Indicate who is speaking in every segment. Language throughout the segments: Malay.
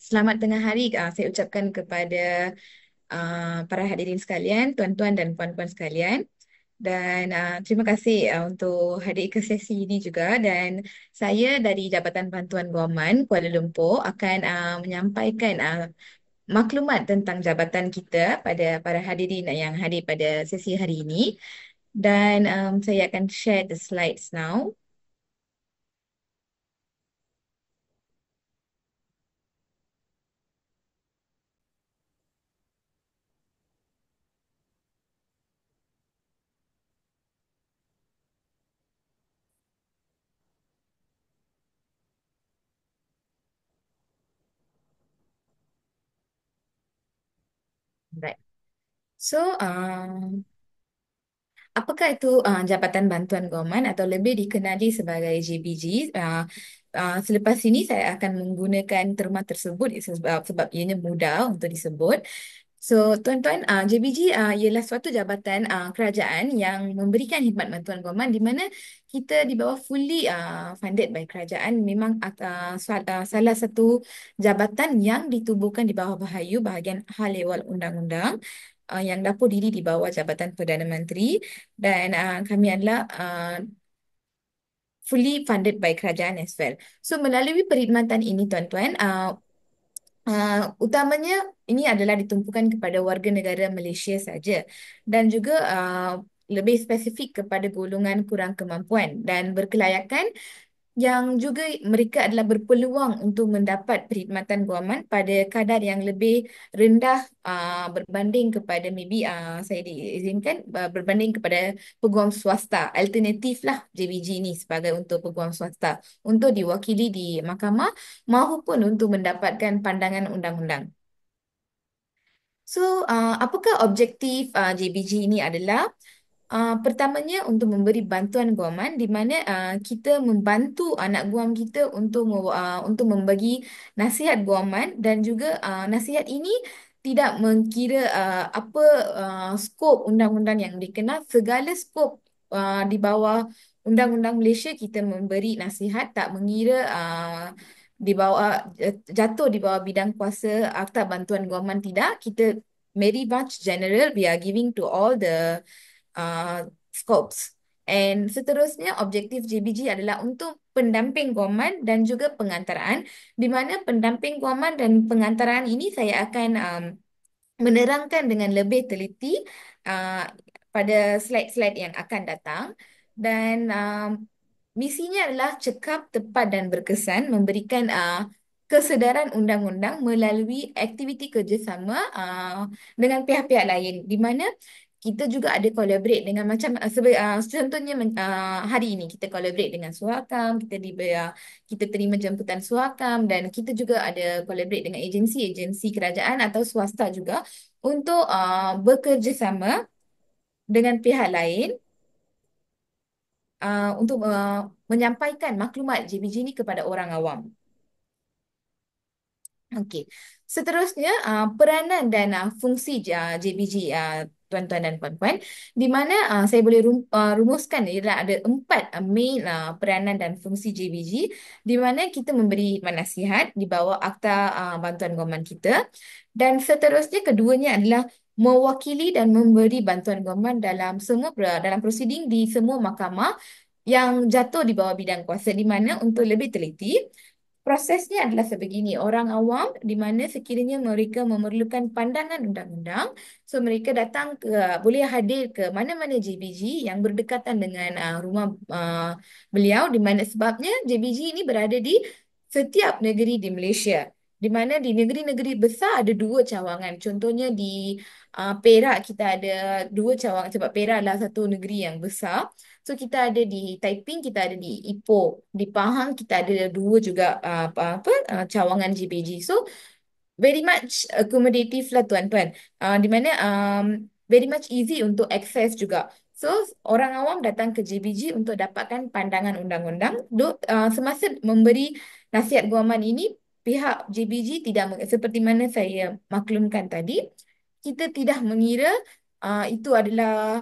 Speaker 1: Selamat tengah hari saya ucapkan kepada para hadirin sekalian, tuan-tuan dan puan-puan sekalian. Dan terima kasih untuk hadir ke sesi ini juga. Dan saya dari Jabatan Bantuan Guaman Kuala Lumpur akan menyampaikan maklumat tentang jabatan kita pada para hadirin yang hadir pada sesi hari ini. Dan saya akan share the slides now. Right. So, apakah itu Jabatan Bantuan Guaman atau lebih dikenali sebagai JBG? Selepas ini saya akan menggunakan terma tersebut sebab ianya mudah untuk disebut. So, tuan-tuan, JBG ialah suatu jabatan kerajaan yang memberikan khidmat bantuan guaman di mana kita di bawah fully funded by kerajaan. Memang salah satu jabatan yang ditubuhkan di bawah bahagian hal ehwal undang-undang yang dapur diri di bawah Jabatan Perdana Menteri dan kami adalah fully funded by kerajaan as well. So melalui perkhidmatan ini tuan-tuan, utamanya ini adalah ditumpukan kepada warga negara Malaysia saja dan juga lebih spesifik kepada golongan kurang kemampuan dan berkelayakan yang juga mereka adalah berpeluang untuk mendapat perkhidmatan guaman pada kadar yang lebih rendah berbanding kepada maybe saya diizinkan berbanding kepada peguam swasta. Alternatif lah JBG ni sebagai untuk peguam swasta untuk diwakili di mahkamah maupun untuk mendapatkan pandangan undang-undang. So, apakah objektif JBG ini adalah? Pertamanya untuk memberi bantuan guaman di mana kita membantu anak guam kita untuk membagi nasihat guaman dan juga nasihat ini tidak mengkira apa skop undang-undang yang dikenal, segala skop di bawah undang-undang Malaysia kita memberi nasihat tak mengira di bawah jatuh di bawah bidang kuasa Akta Bantuan Guaman, tidak, kita very much general, we are giving to all the scopes. And seterusnya objektif JBG adalah untuk pendamping guaman dan juga pengantaraan, di mana pendamping guaman dan pengantaraan ini saya akan menerangkan dengan lebih teliti uh, pada slide-slide yang akan datang. Dan misinya adalah cekap, tepat dan berkesan, memberikan kesedaran undang-undang melalui aktiviti kerjasama dengan pihak-pihak lain, di mana kita juga ada collaborate dengan macam contohnya hari ini kita collaborate dengan Suakam, kita terima jemputan Suakam dan kita juga ada collaborate dengan agensi-agensi kerajaan atau swasta juga untuk bekerjasama dengan pihak lain untuk menyampaikan maklumat JBG ini kepada orang awam. Okey. Seterusnya, peranan dan fungsi JBG, tuan-tuan dan puan-puan, di mana saya boleh rumuskan ialah ada empat main peranan dan fungsi JBG, di mana kita memberi nasihat di bawah Akta Bantuan Guaman kita, dan seterusnya keduanya adalah mewakili dan memberi bantuan guaman dalam prosiding di semua mahkamah yang jatuh di bawah bidang kuasa, di mana untuk lebih teliti prosesnya adalah sebegini. Orang awam di mana sekiranya mereka memerlukan pandangan undang-undang, so mereka datang boleh hadir ke mana-mana JBG yang berdekatan dengan rumah beliau, di mana sebabnya JBG ini berada di setiap negeri di Malaysia. Di mana di negeri-negeri besar ada dua cawangan. Contohnya di Perak kita ada dua cawangan sebab Perak adalah satu negeri yang besar. So kita ada di Taiping, kita ada di Ipoh, di Pahang kita ada dua juga cawangan GPG. So very much accommodative lah tuan-tuan. Di mana very much easy untuk access juga. So orang awam datang ke JBG untuk dapatkan pandangan undang-undang. Semasa memberi nasihat guaman ini, pihak JBG tidak seperti mana saya maklumkan tadi, kita tidak mengira itu adalah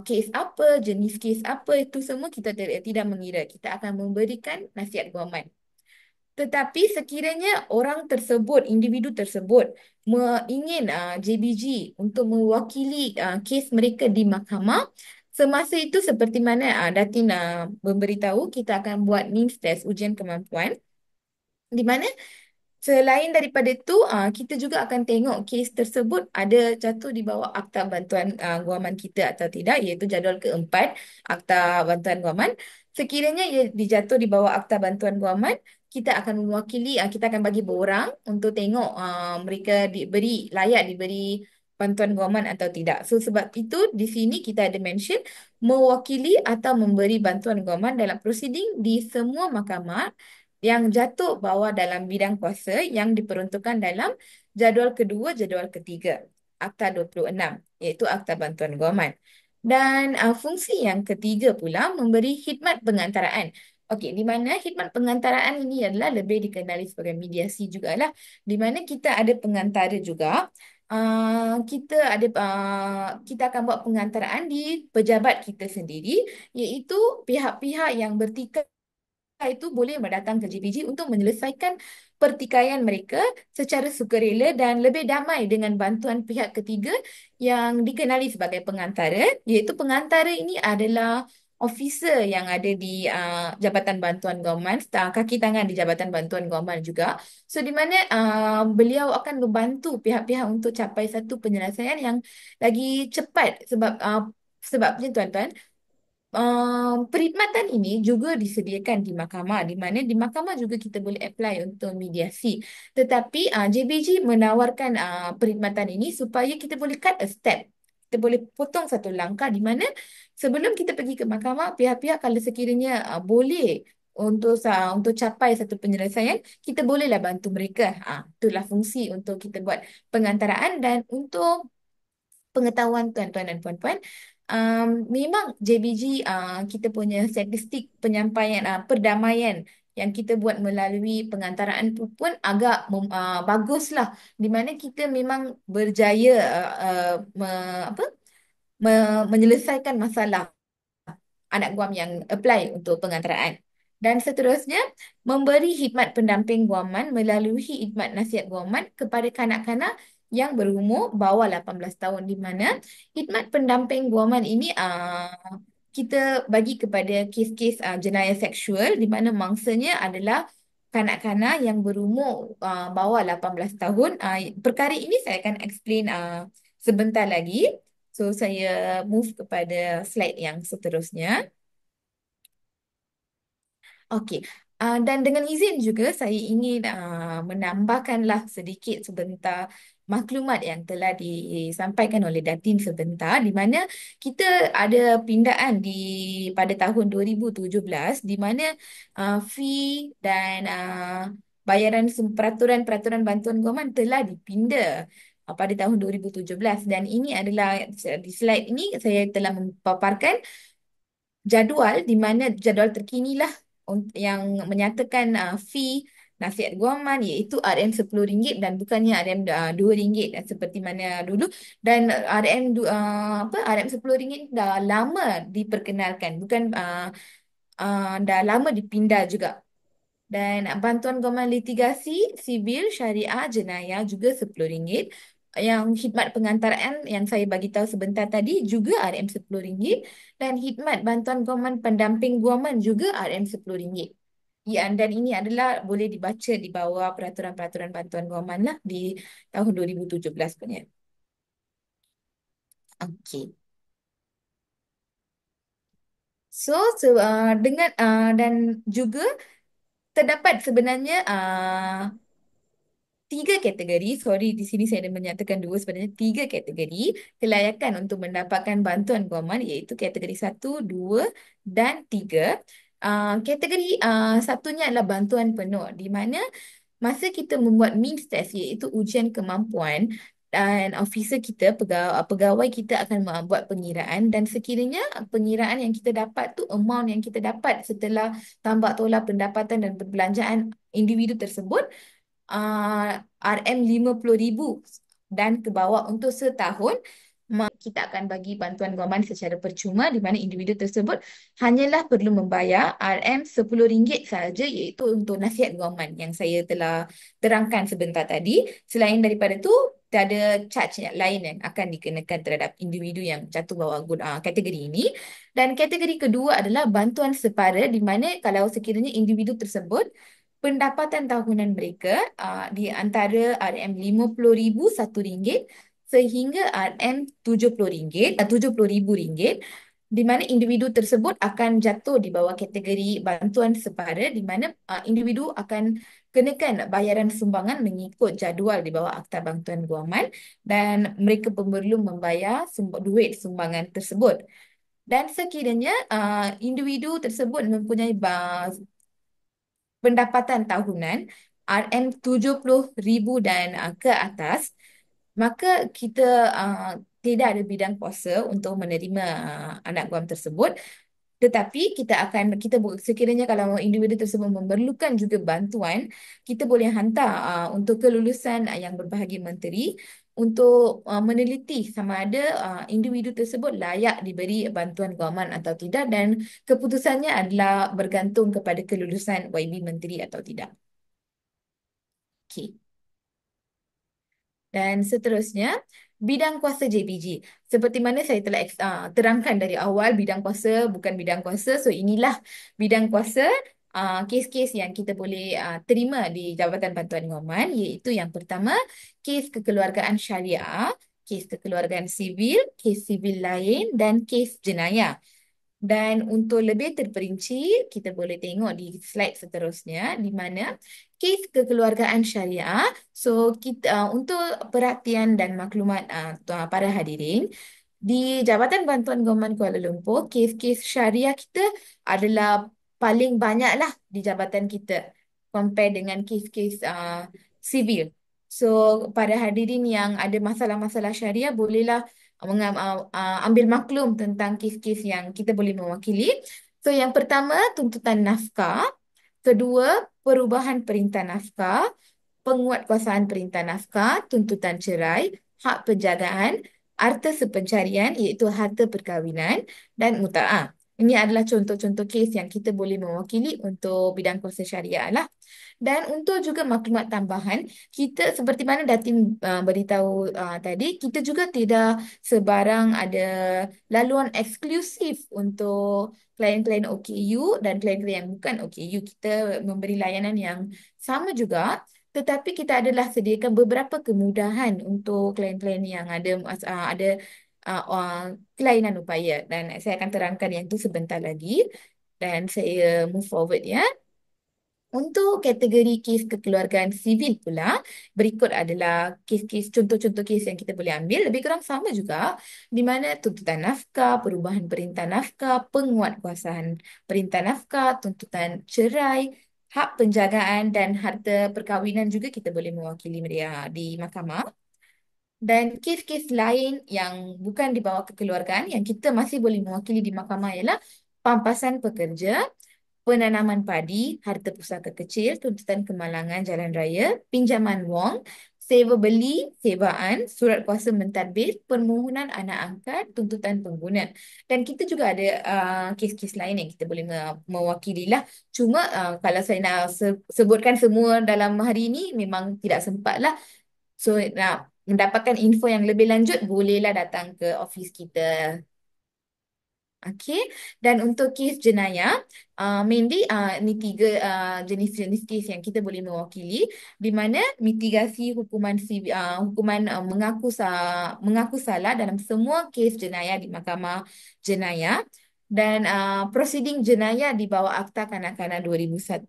Speaker 1: kes apa, jenis kes apa, itu semua kita tidak mengira. Kita akan memberikan nasihat guaman. Tetapi sekiranya orang tersebut, individu tersebut ingin JBG untuk mewakili kes mereka di mahkamah, semasa itu seperti mana Datin memberitahu, kita akan buat means test ujian kemampuan di mana selain daripada itu, kita juga akan tengok kes tersebut ada jatuh di bawah Akta Bantuan Guaman kita atau tidak, iaitu jadual keempat Akta Bantuan Guaman. Sekiranya ia dijatuh di bawah Akta Bantuan Guaman, kita akan mewakili, kita akan bagi berorang untuk tengok mereka layak diberi bantuan guaman atau tidak. So sebab itu di sini kita ada mention mewakili atau memberi bantuan guaman dalam prosiding di semua mahkamah yang jatuh bawah dalam bidang kuasa yang diperuntukkan dalam jadual kedua, jadual ketiga, Akta 26, iaitu Akta Bantuan Guaman. Dan fungsi yang ketiga pula memberi khidmat pengantaraan. Okey, di mana khidmat pengantaraan ini adalah lebih dikenali sebagai mediasi jugalah, di mana kita ada pengantara juga. Kita akan buat pengantaraan di pejabat kita sendiri, iaitu pihak-pihak yang bertikai itu boleh datang ke JPG untuk menyelesaikan pertikaian mereka secara sukarela dan lebih damai dengan bantuan pihak ketiga yang dikenali sebagai pengantara, iaitu pengantara ini adalah officer yang ada di Jabatan Bantuan Guaman, kaki tangan di Jabatan Bantuan Guaman juga. So di mana beliau akan membantu pihak-pihak untuk capai satu penyelesaian yang lagi cepat sebabnya tuan-tuan, perkhidmatan ini juga disediakan di mahkamah, di mana di mahkamah juga kita boleh apply untuk mediasi. Tetapi JBG menawarkan perkhidmatan ini supaya kita boleh cut a step. Kita boleh potong satu langkah di mana sebelum kita pergi ke mahkamah, pihak-pihak kalau sekiranya boleh untuk capai satu penyelesaian, kita bolehlah bantu mereka. Itulah fungsi untuk kita buat pengantaraan. Dan untuk pengetahuan tuan-tuan dan puan-puan, memang JBG, kita punya statistik penyampaian perdamaian yang kita buat melalui pengantaraan tu pun agak baguslah, di mana kita memang berjaya menyelesaikan masalah anak guam yang apply untuk pengantaraan. Dan seterusnya, memberi khidmat pendamping guaman melalui khidmat nasihat guaman kepada kanak-kanak yang berumur bawah 18 tahun, di mana khidmat pendamping guaman ini kita bagi kepada kes-kes jenayah seksual di mana mangsanya adalah kanak-kanak yang berumur bawah 18 tahun. Perkara ini saya akan explain sebentar lagi. So, saya move kepada slide yang seterusnya. Okey, dan dengan izin juga saya ingin menambahkanlah sedikit sebentar maklumat yang telah disampaikan oleh Datin sebentar, di mana kita ada pindaan pada tahun 2017, di mana fee dan bayaran peraturan-peraturan bantuan guaman telah dipinda pada tahun 2017, dan ini adalah di slide ini saya telah memaparkan jadual di mana jadual terkini lah yang menyatakan fee nasihat guaman iaitu RM10 dan bukannya RM2 dan seperti mana dulu, dan RM10 dah lama diperkenalkan, bukan dah lama dipindah juga. Dan bantuan guaman litigasi sibil syariah jenayah juga RM10. Yang khidmat pengantaraan yang saya bagi tahu sebentar tadi juga RM10, dan khidmat bantuan guaman pendamping guaman juga RM10. Ya, dan ini adalah boleh dibaca di bawah peraturan-peraturan bantuan guaman lah di tahun 2017 punya. Okey. Dengan dan juga terdapat sebenarnya tiga kategori, sorry di sini saya ada menyatakan dua, sebenarnya tiga kategori kelayakan untuk mendapatkan bantuan guaman, iaitu kategori satu, dua dan tiga. Kategori satunya adalah bantuan penuh, di mana masa kita membuat means test iaitu ujian kemampuan, dan officer kita, pegawai kita akan membuat pengiraan, dan sekiranya pengiraan yang kita dapat tu, amount yang kita dapat setelah tambah tolak pendapatan dan perbelanjaan individu tersebut, RM50,000 dan ke bawah untuk setahun, kita akan bagi bantuan guaman secara percuma di mana individu tersebut hanyalah perlu membayar RM10 sahaja iaitu untuk nasihat guaman yang saya telah terangkan sebentar tadi. Selain daripada itu, tiada charge yang lain yang akan dikenakan terhadap individu yang jatuh bawah kategori ini. Dan kategori kedua adalah bantuan separa di mana kalau sekiranya individu tersebut pendapatan tahunan mereka di antara RM50,000 RM1 sehingga RM70, RM70,000 di mana individu tersebut akan jatuh di bawah kategori bantuan separa di mana individu akan kenakan bayaran sumbangan mengikut jadual di bawah Akta Bantuan Guaman dan mereka pun perlu membayar duit sumbangan tersebut. Dan sekiranya individu tersebut mempunyai pendapatan tahunan RM70,000 dan ke atas, maka kita tidak ada bidang kuasa untuk menerima anak guam tersebut. Tetapi sekiranya kalau individu tersebut memerlukan juga bantuan, kita boleh hantar untuk kelulusan yang berbahagia menteri untuk meneliti sama ada individu tersebut layak diberi bantuan guaman atau tidak dan keputusannya adalah bergantung kepada kelulusan YB menteri atau tidak. Okey. Dan seterusnya, bidang kuasa JPG. Seperti mana saya telah terangkan dari awal, bidang kuasa bukan bidang kuasa. So, inilah bidang kuasa kes-kes yang kita boleh terima di Jabatan Bantuan Guaman, iaitu yang pertama, kes kekeluargaan syariah, kes kekeluargaan sivil, kes sivil lain, dan kes jenayah. Dan untuk lebih terperinci, kita boleh tengok di slide seterusnya di mana kes kekeluargaan syariah. So, untuk perhatian dan maklumat para hadirin, di Jabatan Bantuan Guaman Kuala Lumpur, kes-kes syariah kita adalah paling banyak lah di jabatan kita compare dengan kes-kes sivil. So, para hadirin yang ada masalah-masalah syariah bolehlah ambil maklum tentang kes-kes yang kita boleh mewakili. So, yang pertama, tuntutan nafkah. Kedua, perubahan perintah nafkah, penguatkuasaan perintah nafkah, tuntutan cerai, hak penjagaan, harta sepencarian iaitu harta perkahwinan dan muta'ah. Ini adalah contoh-contoh kes yang kita boleh mewakili untuk bidang kuasa syariah lah. Dan untuk juga maklumat tambahan, kita seperti mana Datin beritahu tadi, kita juga tidak sebarang ada laluan eksklusif untuk klien-klien OKU dan klien-klien yang bukan OKU. Kita memberi layanan yang sama juga, tetapi kita adalah sediakan beberapa kemudahan untuk klien-klien yang ada kelainan upaya dan saya akan terangkan yang itu sebentar lagi dan saya move forward ya. Untuk kategori kes kekeluargaan sivil pula, berikut adalah kes-kes, contoh-contoh kes yang kita boleh ambil. Lebih kurang sama juga, di mana tuntutan nafkah, perubahan perintah nafkah, penguatkuasaan perintah nafkah, tuntutan cerai, hak penjagaan dan harta perkahwinan juga kita boleh mewakili mereka di mahkamah. Dan kes-kes lain yang bukan di bawah kekeluargaan yang kita masih boleh mewakili di mahkamah ialah pampasan pekerja, penanaman padi, harta pusaka kecil, tuntutan kemalangan jalan raya, pinjaman wang, sewa beli, sewaan, surat kuasa mentadbir, permohonan anak angkat, tuntutan pengguna. Dan kita juga ada kes-kes lain yang kita boleh mewakili lah. Cuma kalau saya nak sebutkan semua dalam hari ini memang tidak sempat lah. So nak mendapatkan info yang lebih lanjut, bolehlah datang ke ofis kita. Okey, dan untuk kes jenayah, mainly ini tiga jenis-jenis kes yang kita boleh mewakili, di mana mitigasi hukuman mengaku salah dalam semua kes jenayah di Mahkamah Jenayah dan prosiding jenayah di bawah Akta Kanak-Kanak 2001,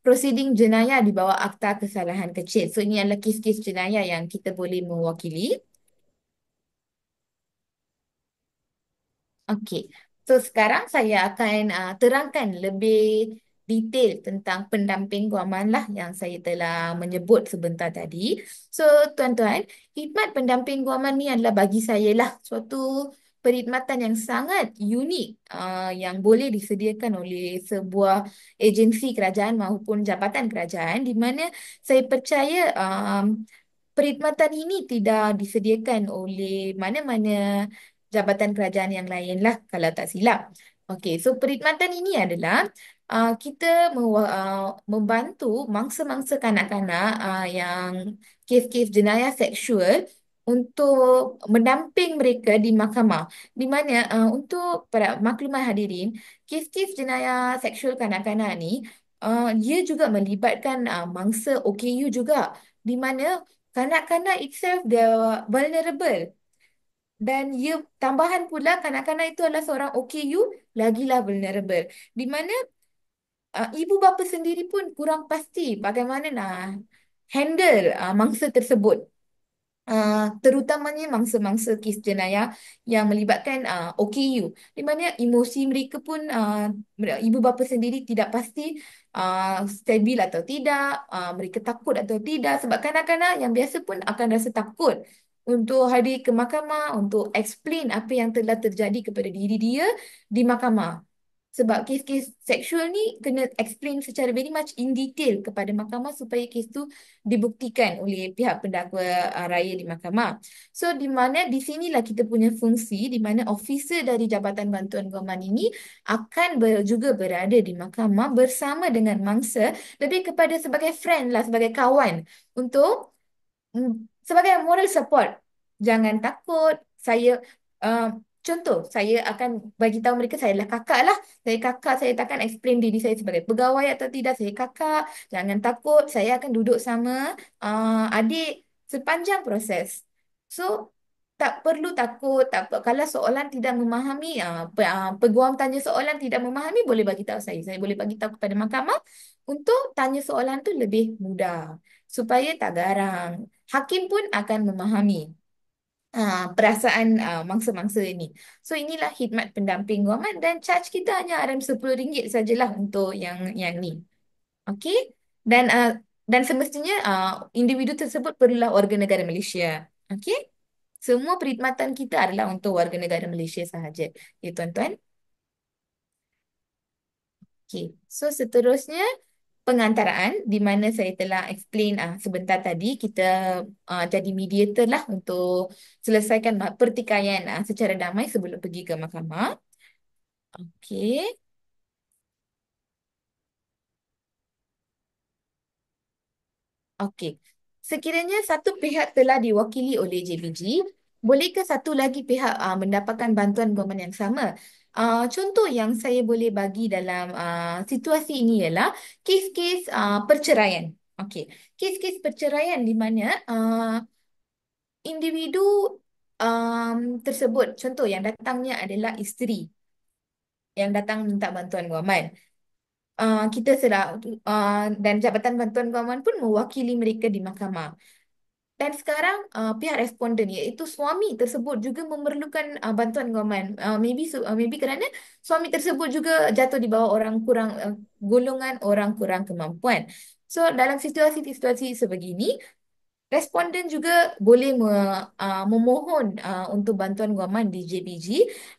Speaker 1: prosiding jenayah di bawah Akta Kesalahan Kecil. So ini adalah kes-kes jenayah yang kita boleh mewakili. Okey, so sekarang saya akan terangkan lebih detail tentang pendamping guaman lah yang saya telah menyebut sebentar tadi. So tuan-tuan, khidmat pendamping guaman ni adalah bagi saya lah suatu perkhidmatan yang sangat unik yang boleh disediakan oleh sebuah agensi kerajaan maupun jabatan kerajaan di mana saya percaya perkhidmatan ini tidak disediakan oleh mana-mana jabatan kerajaan yang lain lah kalau tak silap. Okey, so perkhidmatan ini adalah kita membantu mangsa-mangsa kanak-kanak yang kes-kes jenayah seksual untuk mendamping mereka di mahkamah. Di mana untuk para maklumat hadirin, kes-kes jenayah seksual kanak-kanak ni dia juga melibatkan mangsa OKU juga, di mana kanak-kanak itself dia vulnerable, dan ia tambahan pula kanak-kanak itu adalah seorang OKU lagilah vulnerable, di mana ibu bapa sendiri pun kurang pasti bagaimana nak handle mangsa tersebut. Terutamanya mangsa-mangsa kes jenayah yang melibatkan OKU, di mana emosi mereka pun ibu bapa sendiri tidak pasti stabil atau tidak, mereka takut atau tidak, sebab kanak-kanak yang biasa pun akan rasa takut untuk hadir ke mahkamah untuk explain apa yang telah terjadi kepada diri dia di mahkamah. Sebab kes-kes seksual ni kena explain secara very much in detail kepada mahkamah supaya kes tu dibuktikan oleh pihak pendakwa raya di mahkamah. So di mana di sinilah kita punya fungsi, di mana officer dari Jabatan Bantuan Guaman ini akan juga berada di mahkamah bersama dengan mangsa, lebih kepada sebagai friend lah, sebagai kawan, untuk sebagai moral support. Jangan takut. Uh, Contoh, saya akan bagi tahu mereka saya adalah kakak lah. Saya kakak, saya takkan explain diri saya sebagai pegawai atau tidak. Saya kakak. Jangan takut. Saya akan duduk sama adik sepanjang proses. So, tak perlu takut. Tak, kalau soalan tidak memahami, peguam tanya soalan tidak memahami, boleh bagi tahu saya. Saya boleh bagi tahu kepada mahkamah untuk tanya soalan tu lebih mudah supaya tak garang. Hakim pun akan memahami perasaan mangsa-mangsa ini. So inilah khidmat pendamping guaman, dan charge kita hanya RM10 sajalah untuk yang ni. Okey? Dan semestinya individu tersebut perlulah warga negara Malaysia. Okey? Semua perkhidmatan kita adalah untuk warga negara Malaysia sahaja. Ya tuan-tuan. Okey. So seterusnya pengantaraan, di mana saya telah explain sebentar tadi, kita jadi mediator lah untuk selesaikan pertikaian secara damai sebelum pergi ke mahkamah. Okey. Okey. Sekiranya satu pihak telah diwakili oleh JBG, bolehkah satu lagi pihak mendapatkan bantuan government yang sama? Contoh yang saya boleh bagi dalam situasi ini ialah kes-kes perceraian. Okey. Kes-kes perceraian di mana individu tersebut, contoh yang datangnya adalah isteri yang datang minta bantuan guaman. Kita sedang dan Jabatan Bantuan Guaman pun mewakili mereka di mahkamah. Dan sekarang pihak responden iaitu suami tersebut juga memerlukan bantuan guaman. Maybe kerana suami tersebut juga jatuh di bawah orang kurang golongan orang kurang kemampuan. So dalam situasi-situasi sebegini, responden juga boleh memohon untuk bantuan guaman di JBG,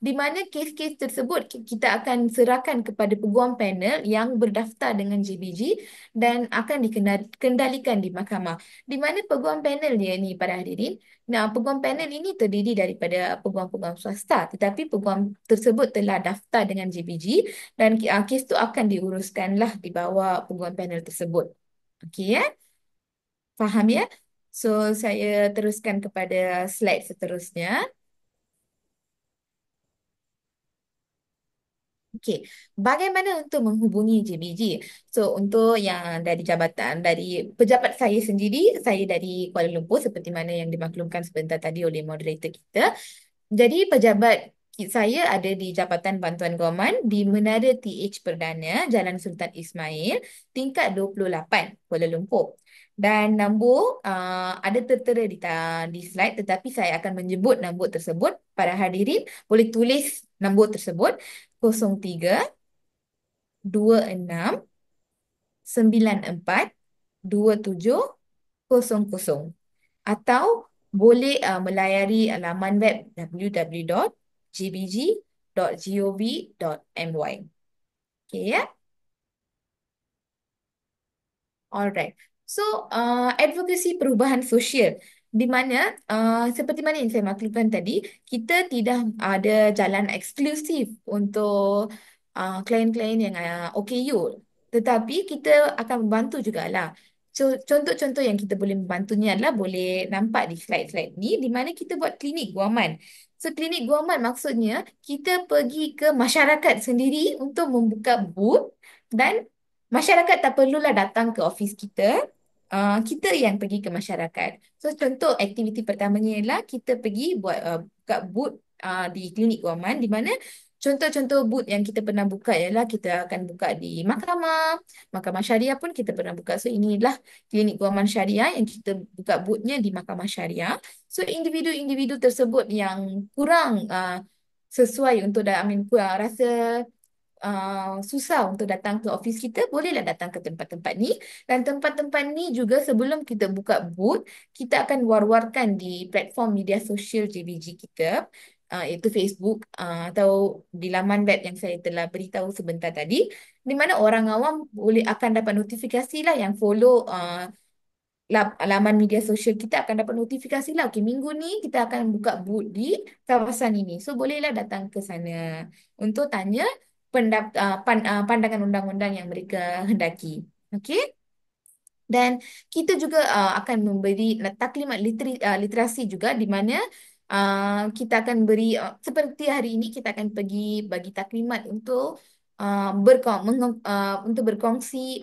Speaker 1: di mana kes-kes tersebut kita akan serahkan kepada peguam panel yang berdaftar dengan JBG dan akan dikendalikan di mahkamah. Di mana peguam panel dia ni, para hadirin, nah, peguam panel ini terdiri daripada peguam-peguam swasta, tetapi peguam tersebut telah daftar dengan JBG, dan kes tu akan diuruskanlah di bawah peguam panel tersebut. Okey ya? Faham ya? So, saya teruskan kepada slide seterusnya. Okey, bagaimana untuk menghubungi JBG? So, untuk yang dari jabatan, dari pejabat saya sendiri, saya dari Kuala Lumpur seperti mana yang dimaklumkan sebentar tadi oleh moderator kita. Jadi pejabat saya ada di Jabatan Bantuan Guaman di Menara TH Perdana, Jalan Sultan Ismail, tingkat 28, Kuala Lumpur. Dan nombor ada tertera di slide, tetapi saya akan menyebut nombor tersebut. Para hadirin boleh tulis nombor tersebut: 03 26 94 2700, atau boleh melayari laman web www.gbg.gov.my. Okay ya? Alright. So, advokasi perubahan sosial di mana seperti mana yang saya maklumkan tadi, kita tidak ada jalan eksklusif untuk klien-klien yang OKU. Tetapi kita akan membantu jugalah. Contoh-contoh yang kita boleh membantunya adalah boleh nampak di slide-slide ni di mana kita buat klinik guaman. So, klinik guaman maksudnya kita pergi ke masyarakat sendiri untuk membuka booth dan masyarakat tak perlulah datang ke office kita. Kita yang pergi ke masyarakat. So, contoh aktiviti pertamanya ialah kita pergi buat buka booth di klinik guaman di mana contoh-contoh booth yang kita pernah buka ialah kita akan buka di mahkamah, mahkamah syariah pun kita pernah buka. So, inilah klinik guaman syariah yang kita buka boothnya di mahkamah syariah. So, individu-individu tersebut yang kurang sesuai untuk dah, I mean, kurang rasa susah untuk datang ke office kita, bolehlah datang ke tempat-tempat ni. Dan tempat-tempat ni juga sebelum kita buka booth, kita akan war-warkan di platform media sosial JBG kita, iaitu Facebook atau di laman web yang saya telah beritahu sebentar tadi, di mana orang awam boleh akan dapat notifikasi lah yang follow laman media sosial kita akan dapat notifikasi lah. Okey, minggu ni kita akan buka booth di kawasan ini. So, bolehlah datang ke sana untuk tanya pandangan undang-undang yang mereka hendaki. Okey. Dan kita juga akan memberi taklimat literasi juga di mana kita akan beri seperti hari ini kita akan pergi bagi taklimat untuk untuk berkongsi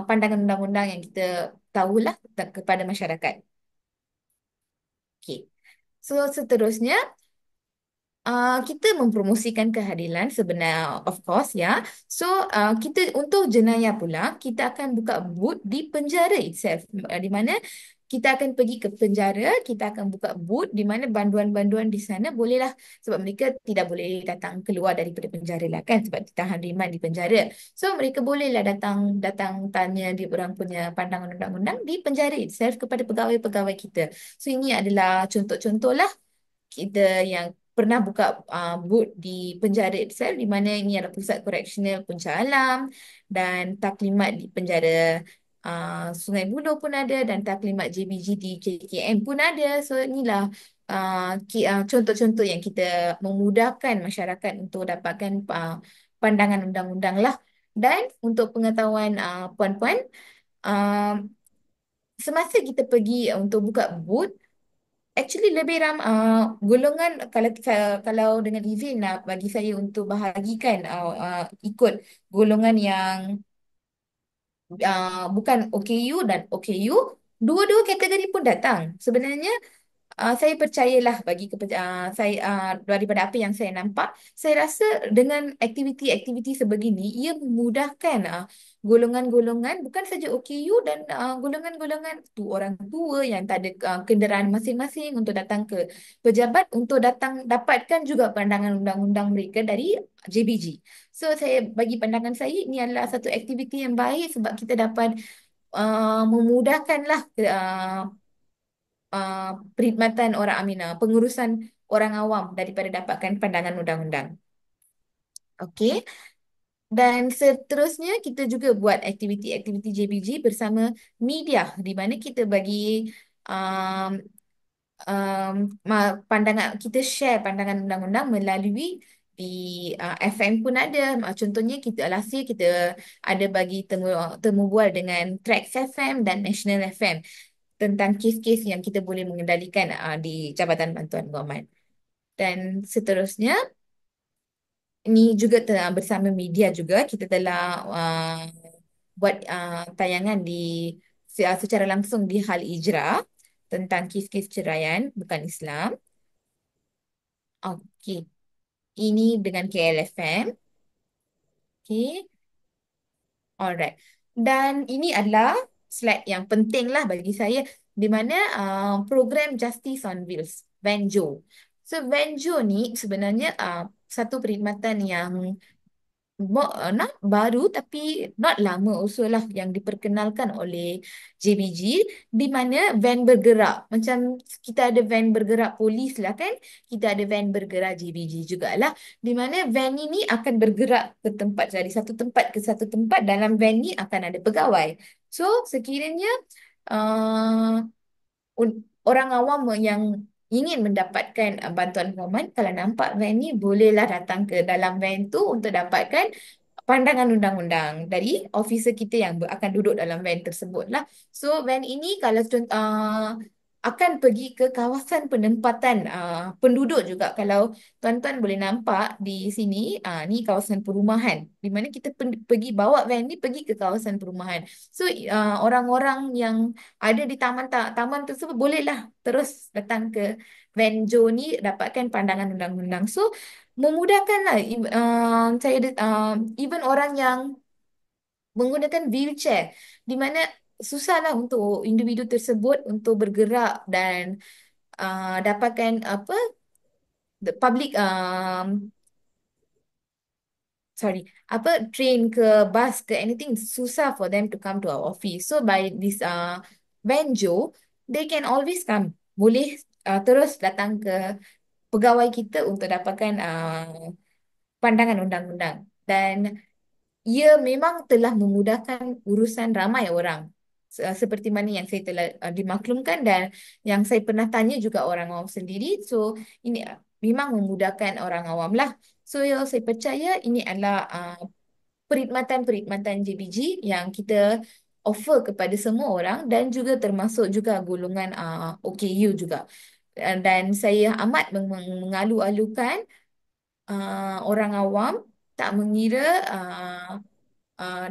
Speaker 1: pandangan undang-undang yang kita tahulah kepada masyarakat. Okey. So seterusnya kita mempromosikan keadilan sebenar, of course ya. So kita untuk jenayah pula kita akan buka booth di penjara itself, di mana kita akan pergi ke penjara, kita akan buka booth di mana banduan-banduan di sana bolehlah, sebab mereka tidak boleh datang keluar daripada penjara lah kan, sebab ditahan riman di penjara. So mereka bolehlah datang datang tanya di orang punya pandangan undang-undang di penjara itself kepada pegawai-pegawai kita. So ini adalah contoh-contoh lah kita yang pernah buka booth di penjara itself, di mana ini adalah Pusat Koreksional Punca Alam, dan taklimat di penjara Sungai Buloh pun ada, dan taklimat JBG di KKM pun ada. So inilah contoh-contoh yang kita memudahkan masyarakat untuk dapatkan pandangan undang-undang lah. Dan untuk pengetahuan puan-puan, uh, semasa kita pergi untuk buka booth, actually lebih golongan, kalau dengan izin lah bagi saya untuk bahagikan ikut golongan yang bukan OKU dan OKU, dua-dua kategori pun datang. Sebenarnya saya percayalah saya daripada apa yang saya nampak, saya rasa dengan aktiviti-aktiviti sebegini ia memudahkan golongan-golongan bukan saja OKU dan golongan-golongan tu orang tua yang tak ada kenderaan masing-masing untuk datang ke pejabat untuk datang dapatkan juga pandangan undang-undang mereka dari JBG. So saya bagi pandangan saya ini adalah satu aktiviti yang baik sebab kita dapat memudahkanlah uh, perkhidmatan orang Aminah, pengurusan orang awam daripada dapatkan pandangan undang-undang. Okey. Dan seterusnya kita juga buat aktiviti-aktiviti JBG bersama media di mana kita bagi um, pandangan, kita share pandangan undang-undang melalui di FM pun ada. Contohnya kita last year kita ada bagi temu temu bual dengan Trax FM dan National FM tentang kes-kes yang kita boleh mengendalikan di Jabatan Bantuan Guaman. Dan seterusnya, ini juga bersama media juga, kita telah buat tayangan secara langsung di Hal Ijra tentang kes-kes ceraian bukan Islam. Okey, ini dengan KLFM. Okey, alright. Dan ini adalah slide yang penting lah bagi saya, di mana program Justice on Wheels, VANJO. So VANJO ni sebenarnya satu perkhidmatan yang Not baru tapi not lama also lah yang diperkenalkan oleh JBG, di mana van bergerak. Macam kita ada van bergerak polis lah kan, kita ada van bergerak JBG jugalah, di mana van ini akan bergerak ke tempat, dari satu tempat ke satu tempat. Dalam van ni akan ada pegawai. So sekiranya uh, orang awam yang ingin mendapatkan bantuan guaman, kalau nampak van ni, bolehlah datang ke dalam van tu untuk dapatkan pandangan undang-undang dari officer kita yang akan duduk dalam van tersebut lah. So van ini kalau akan pergi ke kawasan penempatan penduduk juga. Kalau tuan-tuan boleh nampak di sini, ni kawasan perumahan, di mana kita pergi bawa van ni pergi ke kawasan perumahan. So orang-orang yang ada di taman tersebut bolehlah terus datang ke van Joe ni, dapatkan pandangan undang-undang. So memudahkanlah, even orang yang menggunakan wheelchair, di mana susahlah untuk individu tersebut untuk bergerak dan dapatkan apa, the public sorry, apa, train ke bus ke anything, susah for them to come to our office. So by this Banjo, they can always come, boleh terus datang ke pegawai kita untuk dapatkan pandangan undang-undang. Dan ia memang telah memudahkan urusan ramai orang. Seperti mana yang saya telah dimaklumkan dan yang saya pernah tanya juga orang awam sendiri. So ini memang memudahkan orang awam lah. So saya percaya ini adalah perkhidmatan-perkhidmatan JBG yang kita offer kepada semua orang, dan juga termasuk juga golongan OKU juga. Dan saya amat mengalu-alukan orang awam tak mengira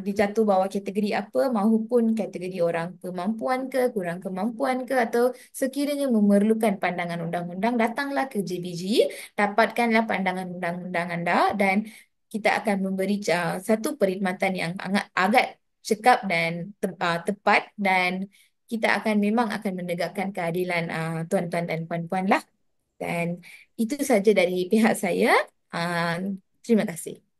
Speaker 1: dijatuh bawah kategori apa, mahupun kategori orang kemampuan ke, kurang kemampuan ke, atau sekiranya memerlukan pandangan undang-undang, datanglah ke JBG, dapatkanlah pandangan undang-undang anda, dan kita akan memberi satu perkhidmatan yang agak cekap dan tepat, dan kita akan memang akan menegakkan keadilan tuan-tuan dan puan-puan lah. Dan itu saja dari pihak saya. Ah, Terima kasih.